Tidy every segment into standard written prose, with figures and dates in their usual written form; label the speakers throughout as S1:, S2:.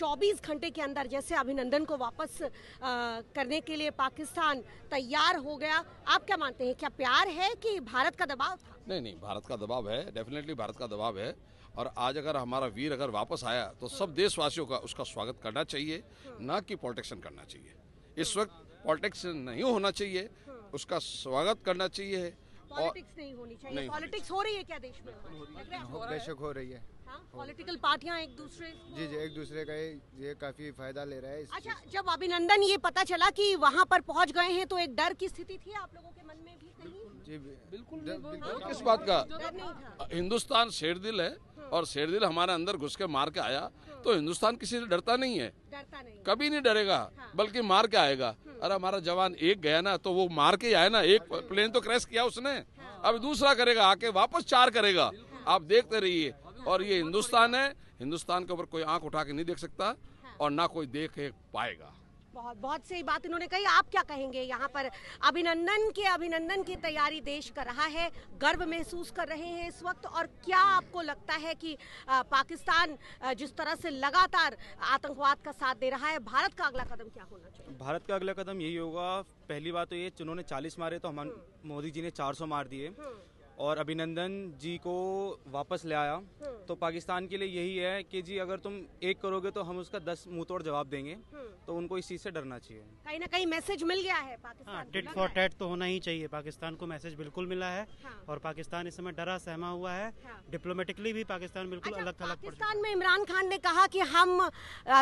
S1: 24 घंटे के अंदर जैसे अभिनंदन को वापस करने के लिए पाकिस्तान तैयार हो गया, आप क्या मानते हैं, क्या प्यार है कि भारत का दबाव था?
S2: नहीं, भारत का दबाव है, डेफिनेटली भारत का दबाव है। और आज अगर हमारा वीर अगर वापस आया तो सब देशवासियों का उसका स्वागत करना चाहिए, ना कि पॉलिटिक्सन करना चाहिए। इस वक्त पॉलिटिक्स नहीं होना चाहिए, उसका स्वागत करना चाहिए।
S1: पॉलिटिक्स नहीं होनी चाहिए। पॉलिटिक्स हो रही है क्या देश में?
S3: बेशक हो रही है।
S1: पॉलिटिकल पार्टियां एक दूसरे
S3: जी एक दूसरे का ये काफी फायदा ले रहा है।
S1: अच्छा, जब अभिनंदन ये पता चला कि वहाँ पर पहुँच गए हैं तो एक डर की स्थिति थी आप लोगों के मन में भी कहीं?
S3: जी
S2: बिल्कुल। किस बात का? हिंदुस्तान शेरदिल है और शेरदिल हमारे अंदर घुस के मार के आया तो हिंदुस्तान किसी से डरता नहीं है, कभी नहीं डरेगा, बल्कि मार के आएगा। अरे हमारा जवान एक गया ना तो वो मार के आया ना, एक प्लेन तो क्रैश किया उसने, अब दूसरा करेगा, आके वापस 4 करेगा। आप देखते रहिए। और ये हिंदुस्तान है, हिंदुस्तान के ऊपर कोई आंख उठा के नहीं देख सकता और ना कोई देख पाएगा।
S1: बहुत बहुत सही बात इन्होंने कही। आप क्या कहेंगे? यहाँ पर अभिनंदन की तैयारी देश कर रहा है, गर्व महसूस कर रहे हैं इस वक्त, और क्या आपको लगता है कि पाकिस्तान जिस तरह से लगातार आतंकवाद का साथ दे रहा है, भारत का अगला कदम क्या होना चाहिए?
S4: भारत का अगला कदम यही होगा, पहली बात तो ये, उन्होंने 40 मारे तो हम मोदी जी ने 400 मार दिए और अभिनंदन जी को वापस ले आया। तो पाकिस्तान के लिए यही है कि जी अगर तुम एक करोगे तो हम उसका 10 मुंह तोड़ जवाब देंगे, तो उनको इस चीज से डरना चाहिए।
S1: कहीं ना कहीं मैसेज मिल गया है पाकिस्तान को।
S5: टिट फॉर टैट तो होना ही चाहिए। पाकिस्तान को मैसेज बिल्कुल मिला है और पाकिस्तान इस समय डरा सहमा हुआ है। डिप्लोमेटिकली भी पाकिस्तान बिल्कुल अलग थलग।
S1: पाकिस्तान में इमरान खान ने कहा कि हम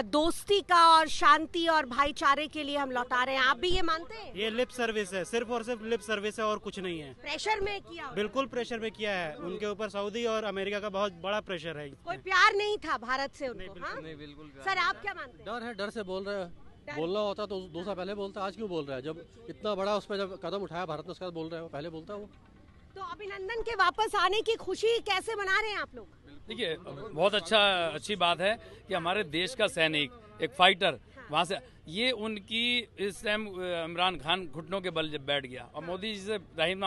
S1: दोस्ती का और शांति और भाईचारे के लिए हम लौटा रहे हैं, आप भी ये मानते हैं?
S5: ये लिप सर्विस है, सिर्फ और सिर्फ लिप सर्विस है और कुछ नहीं है।
S1: प्रेशर में किया?
S5: बिल्कुल प्रेशर में किया है। उनके ऊपर सऊदी और अमेरिका का बहुत बड़ा प्रेशर है।
S1: कोई प्यार नहीं था भारत से उनको?
S4: नहीं बिल्कुल।
S1: सर आप क्या मानते हैं?
S6: डर है, डर से बोल रहे हैं। बोलना होता तो 2 साल पहले बोलता, आज क्यों बोल रहा है? जब इतना बड़ा उस पर जब कदम उठाया भारत ने, उसके बाद बोल रहे हो, पहले बोलता वो।
S1: तो अभिनंदन के वापस आने की खुशी कैसे मना रहे हैं आप लोग?
S7: देखिए, बहुत अच्छी बात है कि हमारे देश का सैनिक, एक फाइटर वहाँ से, ये उनकी इस टाइम इमरान खान घुटनों के बल जब बैठ गया और मोदी जी से रहीम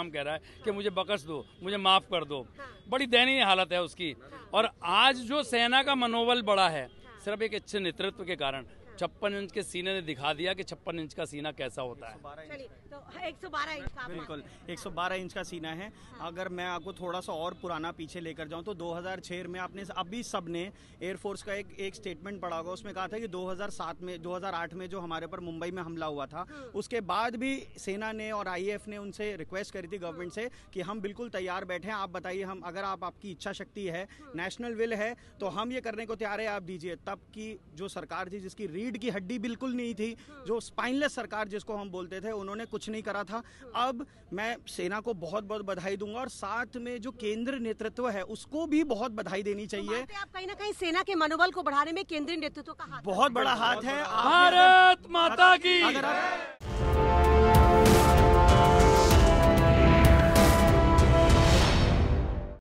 S7: कह रहा है कि मुझे बख्श दो, मुझे माफ कर दो, बड़ी दयनीय हालत है उसकी। और आज जो सेना का मनोबल बढ़ा है सिर्फ एक अच्छे नेतृत्व के कारण। 56 इंच के सीने ने दिखा दिया कि 56 इंच का सीना कैसा होता है।
S1: चलिए, तो 112 इंच का,
S8: बिल्कुल 112 इंच का सीना है। अगर मैं आपको थोड़ा सा और पुराना पीछे लेकर जाऊं तो 2006 में आपने अभी सबने एयरफोर्स का एक स्टेटमेंट पढ़ा होगा, उसमें कहा था कि 2008 में जो हमारे पर मुंबई में हमला हुआ था, उसके बाद भी सेना ने और IAF ने उनसे रिक्वेस्ट करी थी गवर्नमेंट से कि हम बिल्कुल तैयार बैठे हैं, आप बताइए, हम अगर आपकी इच्छा शक्ति है, नेशनल विल है, तो हम ये करने को तैयार है, आप दीजिए। तब की जो सरकार थी जिसकी रीढ़ की हड्डी बिल्कुल नहीं थी, जो स्पाइनलेस सरकार जिसको हम बोलते थे, उन्होंने कुछ नहीं करा था। अब मैं सेना को बहुत बहुत बधाई दूंगा और साथ में जो केंद्र नेतृत्व है उसको भी बहुत बधाई देनी चाहिए।
S1: तो आप कहीं ना कहीं सेना के मनोबल को बढ़ाने में केंद्रीय नेतृत्व का हाथ,
S8: बहुत बड़ा हाथ है।
S7: भारत माता की।
S8: अगर